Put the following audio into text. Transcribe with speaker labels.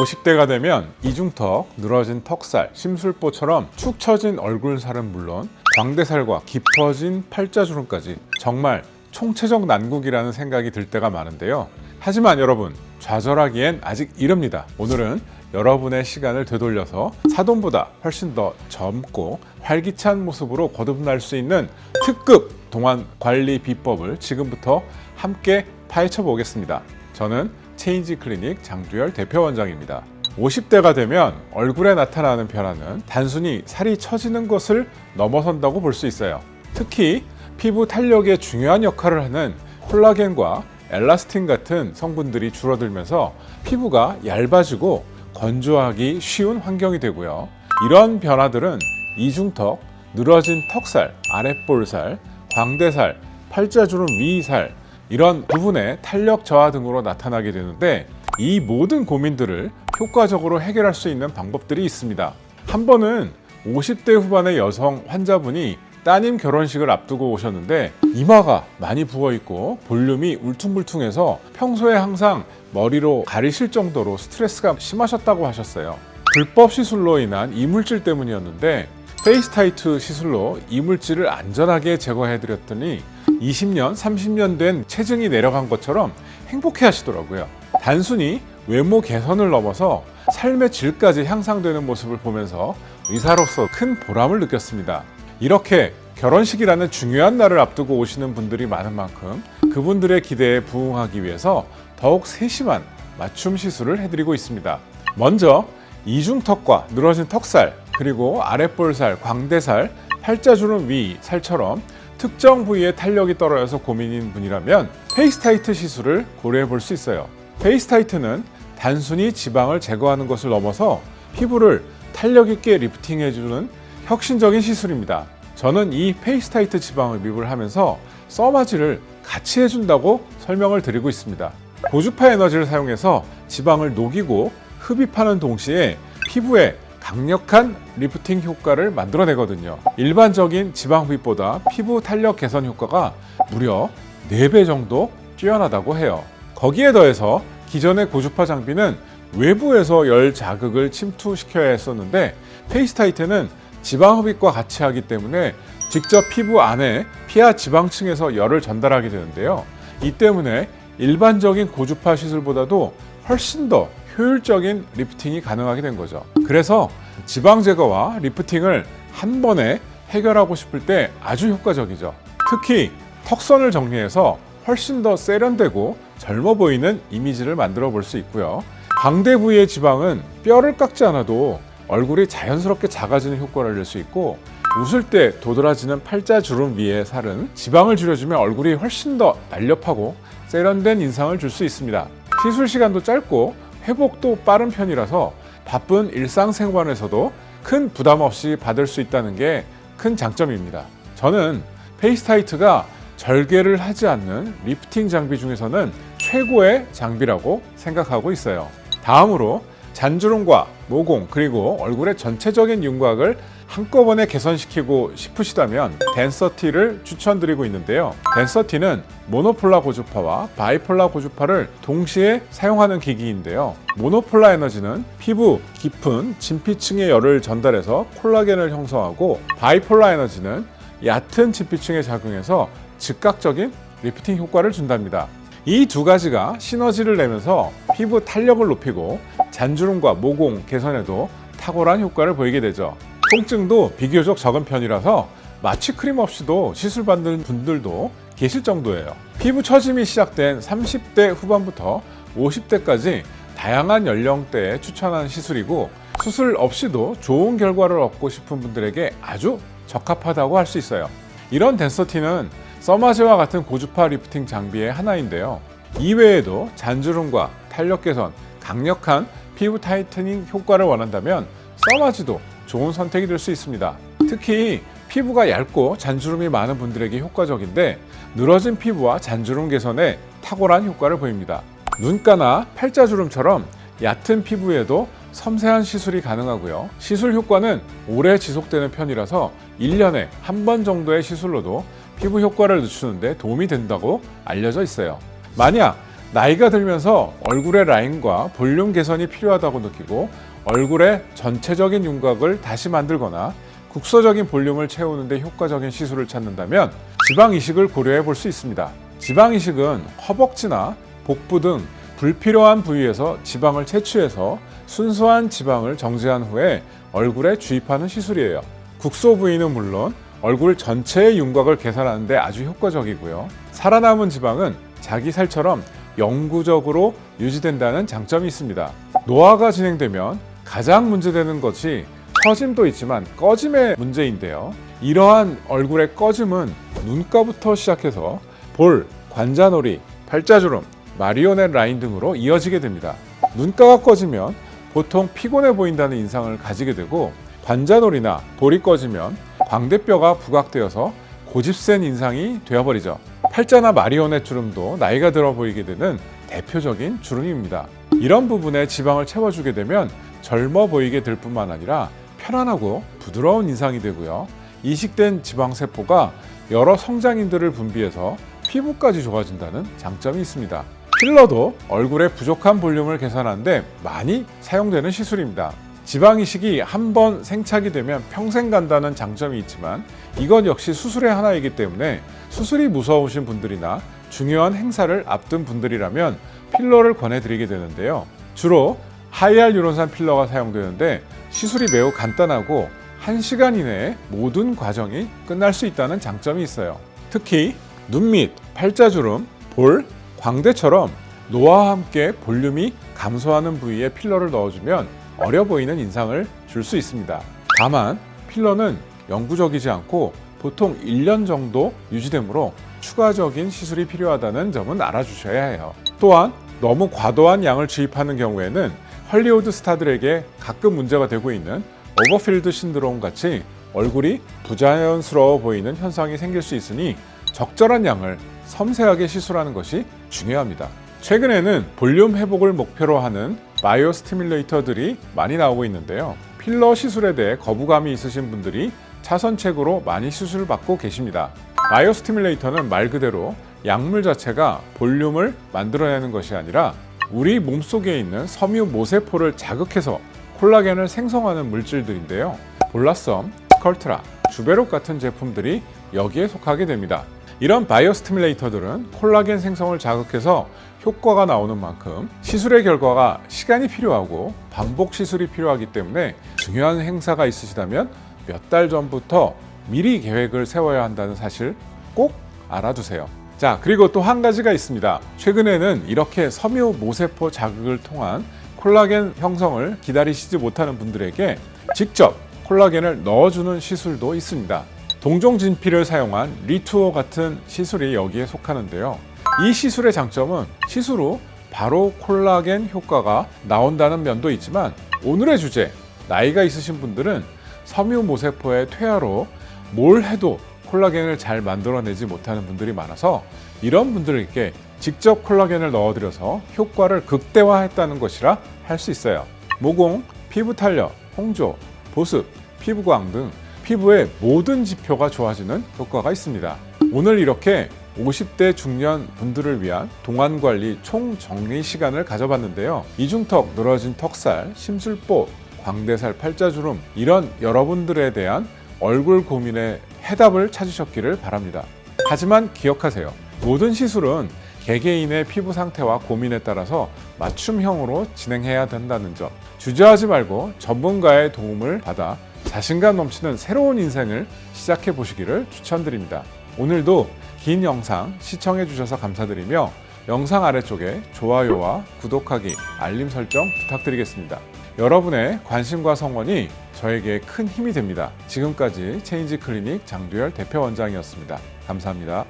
Speaker 1: 50대가 되면 이중턱, 늘어진 턱살, 심술보처럼 축 처진 얼굴살은 물론 광대살과 깊어진 팔자주름까지 정말 총체적 난국이라는 생각이 들 때가 많은데요. 하지만 여러분, 좌절하기엔 아직 이릅니다. 오늘은 여러분의 시간을 되돌려서 사돈보다 훨씬 더 젊고 활기찬 모습으로 거듭날 수 있는 특급 동안 관리 비법을 지금부터 함께 파헤쳐 보겠습니다. 저는 체인지 클리닉 장두열 대표원장입니다. 50대가 되면 얼굴에 나타나는 변화는 단순히 살이 처지는 것을 넘어선다고 볼 수 있어요. 특히 피부 탄력에 중요한 역할을 하는 콜라겐과 엘라스틴 같은 성분들이 줄어들면서 피부가 얇아지고 건조하기 쉬운 환경이 되고요. 이런 변화들은 이중턱, 늘어진 턱살, 아랫볼살, 광대살, 팔자주름 위살 이런 부분의 탄력 저하 등으로 나타나게 되는데 이 모든 고민들을 효과적으로 해결할 수 있는 방법들이 있습니다. 한 번은 50대 후반의 여성 환자분이 따님 결혼식을 앞두고 오셨는데 이마가 많이 부어있고 볼륨이 울퉁불퉁해서 평소에 항상 머리로 가리실 정도로 스트레스가 심하셨다고 하셨어요. 불법 시술로 인한 이물질 때문이었는데 페이스타이트 시술로 이물질을 안전하게 제거해드렸더니 20년, 30년 된 체증이 내려간 것처럼 행복해 하시더라고요. 단순히 외모 개선을 넘어서 삶의 질까지 향상되는 모습을 보면서 의사로서 큰 보람을 느꼈습니다. 이렇게 결혼식이라는 중요한 날을 앞두고 오시는 분들이 많은 만큼 그분들의 기대에 부응하기 위해서 더욱 세심한 맞춤 시술을 해드리고 있습니다. 먼저 이중턱과 늘어진 턱살, 그리고 아랫볼살, 광대살, 팔자주름 위 살처럼 특정 부위의 탄력이 떨어져서 고민인 분이라면 페이스타이트 시술을 고려해 볼 수 있어요. 페이스타이트는 단순히 지방을 제거하는 것을 넘어서 피부를 탄력 있게 리프팅해주는 혁신적인 시술입니다. 저는 이 페이스타이트 지방을 흡입을 하면서 써마지를 같이 해준다고 설명을 드리고 있습니다. 고주파 에너지를 사용해서 지방을 녹이고 흡입하는 동시에 피부에 강력한 리프팅 효과를 만들어내거든요. 일반적인 지방 흡입보다 피부 탄력 개선 효과가 무려 4배 정도 뛰어나다고 해요. 거기에 더해서 기존의 고주파 장비는 외부에서 열 자극을 침투시켜야 했었는데 페이스타이트는 지방 흡입과 같이 하기 때문에 직접 피부 안에 피하 지방층에서 열을 전달하게 되는데요. 이 때문에 일반적인 고주파 시술보다도 훨씬 더 효율적인 리프팅이 가능하게 된 거죠. 그래서 지방 제거와 리프팅을 한 번에 해결하고 싶을 때 아주 효과적이죠. 특히 턱선을 정리해서 훨씬 더 세련되고 젊어 보이는 이미지를 만들어 볼 수 있고요. 광대 부위의 지방은 뼈를 깎지 않아도 얼굴이 자연스럽게 작아지는 효과를 낼 수 있고 웃을 때 도드라지는 팔자주름 위의 살은 지방을 줄여주면 얼굴이 훨씬 더 날렵하고 세련된 인상을 줄 수 있습니다. 시술 시간도 짧고 회복도 빠른 편이라서 바쁜 일상생활에서도 큰 부담 없이 받을 수 있다는 게 큰 장점입니다. 저는 페이스타이트가 절개를 하지 않는 리프팅 장비 중에서는 최고의 장비라고 생각하고 있어요. 다음으로 잔주름과 모공 그리고 얼굴의 전체적인 윤곽을 한꺼번에 개선시키고 싶으시다면 덴서티를 추천드리고 있는데요. 덴서티는 모노폴라 고주파와 바이폴라 고주파를 동시에 사용하는 기기인데요. 모노폴라 에너지는 피부 깊은 진피층의 열을 전달해서 콜라겐을 형성하고 바이폴라 에너지는 얕은 진피층에 작용해서 즉각적인 리프팅 효과를 준답니다. 이 두 가지가 시너지를 내면서 피부 탄력을 높이고 잔주름과 모공 개선에도 탁월한 효과를 보이게 되죠. 통증도 비교적 적은 편이라서 마취 크림 없이도 시술받는 분들도 계실 정도예요. 피부 처짐이 시작된 30대 후반부터 50대까지 다양한 연령대에 추천한 시술이고 수술 없이도 좋은 결과를 얻고 싶은 분들에게 아주 적합하다고 할 수 있어요. 이런 덴서티는 써마지와 같은 고주파 리프팅 장비의 하나인데요. 이외에도 잔주름과 탄력 개선, 강력한 피부 타이트닝 효과를 원한다면 써마지도 좋은 선택이 될 수 있습니다. 특히 피부가 얇고 잔주름이 많은 분들에게 효과적인데 늘어진 피부와 잔주름 개선에 탁월한 효과를 보입니다. 눈가나 팔자주름처럼 얕은 피부에도 섬세한 시술이 가능하고요. 시술 효과는 오래 지속되는 편이라서 1년에 한 번 정도의 시술로도 피부 효과를 늦추는 데 도움이 된다고 알려져 있어요. 만약 나이가 들면서 얼굴의 라인과 볼륨 개선이 필요하다고 느끼고 얼굴의 전체적인 윤곽을 다시 만들거나 국소적인 볼륨을 채우는 데 효과적인 시술을 찾는다면 지방 이식을 고려해 볼 수 있습니다. 지방 이식은 허벅지나 복부 등 불필요한 부위에서 지방을 채취해서 순수한 지방을 정지한 후에 얼굴에 주입하는 시술이에요. 국소 부위는 물론 얼굴 전체의 윤곽을 개선하는 데 아주 효과적이고요. 살아남은 지방은 자기 살처럼 영구적으로 유지된다는 장점이 있습니다. 노화가 진행되면 가장 문제되는 것이 처짐도 있지만 꺼짐의 문제인데요. 이러한 얼굴의 꺼짐은 눈가부터 시작해서 볼, 관자놀이, 팔자주름, 마리오넷 라인 등으로 이어지게 됩니다. 눈가가 꺼지면 보통 피곤해 보인다는 인상을 가지게 되고 관자놀이나 볼이 꺼지면 광대뼈가 부각되어서 고집센 인상이 되어버리죠. 팔자나 마리오넷 주름도 나이가 들어 보이게 되는 대표적인 주름입니다. 이런 부분에 지방을 채워주게 되면 젊어 보이게 될 뿐만 아니라 편안하고 부드러운 인상이 되고요. 이식된 지방세포가 여러 성장인들을 분비해서 피부까지 좋아진다는 장점이 있습니다. 필러도 얼굴의 부족한 볼륨을 개선하는 데 많이 사용되는 시술입니다. 지방 이식이 한 번 생착이 되면 평생 간다는 장점이 있지만 이건 역시 수술의 하나이기 때문에 수술이 무서우신 분들이나 중요한 행사를 앞둔 분들이라면 필러를 권해드리게 되는데요. 주로 하이알루론산 필러가 사용되는데 시술이 매우 간단하고 1시간 이내에 모든 과정이 끝날 수 있다는 장점이 있어요. 특히 눈 밑, 팔자주름, 볼, 광대처럼 노화와 함께 볼륨이 감소하는 부위에 필러를 넣어주면 어려 보이는 인상을 줄 수 있습니다. 다만 필러는 영구적이지 않고 보통 1년 정도 유지되므로 추가적인 시술이 필요하다는 점은 알아주셔야 해요. 또한 너무 과도한 양을 주입하는 경우에는 헐리우드 스타들에게 가끔 문제가 되고 있는 오버필드 신드롬 같이 얼굴이 부자연스러워 보이는 현상이 생길 수 있으니 적절한 양을 섬세하게 시술하는 것이 중요합니다. 최근에는 볼륨 회복을 목표로 하는 바이오 스티뮬레이터들이 많이 나오고 있는데요. 필러 시술에 대해 거부감이 있으신 분들이 차선책으로 많이 시술받고 계십니다. 바이오 스티뮬레이터는 말 그대로 약물 자체가 볼륨을 만들어내는 것이 아니라 우리 몸속에 있는 섬유 모세포를 자극해서 콜라겐을 생성하는 물질들인데요. 볼라썸, 스컬트라, 주베롭 같은 제품들이 여기에 속하게 됩니다. 이런 바이오 스티뮬레이터들은 콜라겐 생성을 자극해서 효과가 나오는 만큼 시술의 결과가 시간이 필요하고 반복 시술이 필요하기 때문에 중요한 행사가 있으시다면 몇 달 전부터 미리 계획을 세워야 한다는 사실 꼭 알아두세요. 자, 그리고 또 한 가지가 있습니다. 최근에는 이렇게 섬유 모세포 자극을 통한 콜라겐 형성을 기다리시지 못하는 분들에게 직접 콜라겐을 넣어주는 시술도 있습니다. 동종 진피를 사용한 리투어 같은 시술이 여기에 속하는데요. 이 시술의 장점은 시술 후 바로 콜라겐 효과가 나온다는 면도 있지만 오늘의 주제, 나이가 있으신 분들은 섬유 모세포의 퇴화로 뭘 해도 콜라겐을 잘 만들어내지 못하는 분들이 많아서 이런 분들에게 직접 콜라겐을 넣어드려서 효과를 극대화했다는 것이라 할 수 있어요. 모공, 피부 탄력, 홍조, 보습, 피부광 등 피부의 모든 지표가 좋아지는 효과가 있습니다. 오늘 이렇게 50대 중년 분들을 위한 동안관리 총정리 시간을 가져봤는데요. 이중턱, 늘어진 턱살, 심술보, 광대살, 팔자주름 이런 여러분들에 대한 얼굴 고민의 해답을 찾으셨기를 바랍니다. 하지만 기억하세요. 모든 시술은 개개인의 피부 상태와 고민에 따라서 맞춤형으로 진행해야 된다는 점. 주저하지 말고 전문가의 도움을 받아 자신감 넘치는 새로운 인생을 시작해 보시기를 추천드립니다. 오늘도 긴 영상 시청해 주셔서 감사드리며 영상 아래쪽에 좋아요와 구독하기, 알림 설정 부탁드리겠습니다. 여러분의 관심과 성원이 저에게 큰 힘이 됩니다. 지금까지 체인지 클리닉 장두열 대표 원장이었습니다. 감사합니다.